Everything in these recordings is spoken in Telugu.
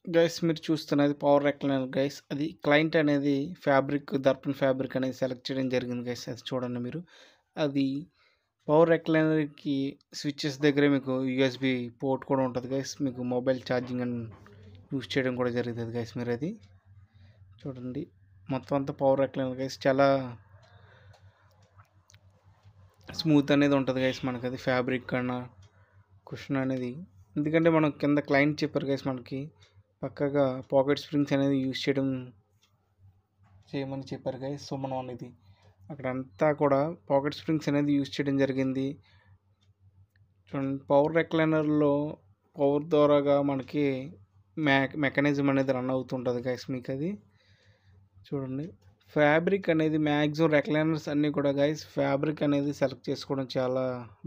గైస్ మీరు చూస్తున్నది పవర్ రెక్లైనర్ గైస్. అది క్లయింట్ అనేది ఫ్యాబ్రిక్ దర్పణ్ ఫ్యాబ్రిక్ అనేది సెలెక్ట్ చేయడం జరిగింది గైస్. అది చూడండి మీరు. అది పవర్ రెక్లైనర్‌కి స్విచెస్ దగ్గరే మీకు యూఎస్‌బీ పోర్ట్ కూడా ఉంటది గైస్. మీకు మొబైల్ ఛార్జింగ్ అని యూజ్ చేయడం కూడా జరుగుతది గైస్ మీరది. చూడండి. మొత్తం అంతా పవర్ రెక్లైనర్ గైస్. చాలా స్మూత్ అనేది ఉంటది గైస్ మనకది ఫ్యాబ్రిక్ కన్నా కుషన్ అనేది. ఎందుకంటే మనం కింద క్లయింట్ చెప్పారు గైస్ మనకి పక్కాగా పాకెట్ స్ప్రింగ్స్ అనేది యూజ్ చేయమని చెప్పారు గైస్. సో మనం అనేది అక్కడంతా కూడా పాకెట్ స్ప్రింగ్స్ అనేది యూజ్ చేయడం జరిగింది. చూడండి పవర్ రెక్లైనర్‌లో పవర్ ద్వారాగా మనకి మెకానిజం అనేది రన్ అవుతుంటది గైస్ మీకది. చూడండి. ఫ్యాబ్రిక్ అనేది మ్యాక్సిమం రెక్లైనర్స్ అన్నీ కూడా గైస్ ఫ్యాబ్రిక్ అనేది సెలెక్ట్ చేసుకోవడం చాలా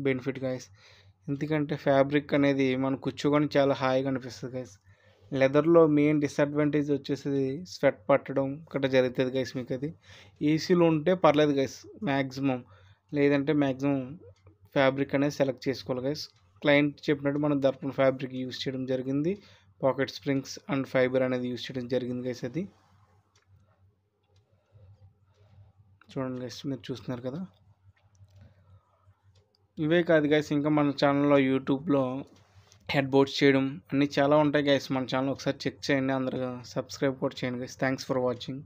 బెనిఫిట్ గైస్. ఎందుకంటే ఫ్యాబ్రిక్ అనేది మనం కూర్చోగానే చాలా హాయిగా అనిపిస్తది గైస్. లెదర్‌లో మెయిన్ డిసడ్వాంటేజ్ వచ్చేసి స్వెట్ పట్టడం గట్రా జరుగుతది గైస్ మీకది. ఏసీలో ఉంటే పర్లేదు గైస్ మ్యాక్సిమం. లేదంటే మ్యాక్సిమం ఫ్యాబ్రిక్ అనేది సెలెక్ట్ చేసుకోవాలి గైస్. క్లయింట్ చెప్పినట్టు మనం దర్పణ్ ఫ్యాబ్రిక్ యూజ్ చేయడం జరిగింది. పాకెట్ స్ప్రింగ్స్ అండ్ ఫైబర్ అనేది యూజ్ చేయడం జరిగింది గైస్ అది. చూడండి గైస్ మీరు చూస్తున్నారు కదా. ఇవే కాదు గైస్ ఇంకా మన ఛానల్లో యూట్యూబ్లో హెడ్ బోర్డ్స్ చేయడం అన్నీ చాలా ఉంటాయి గైస్. మన ఛానల్ ఒకసారి చెక్ చేయండి. అందరూ సబ్స్క్రైబ్ కూడా చేయండి గైస్. Thanks for watching.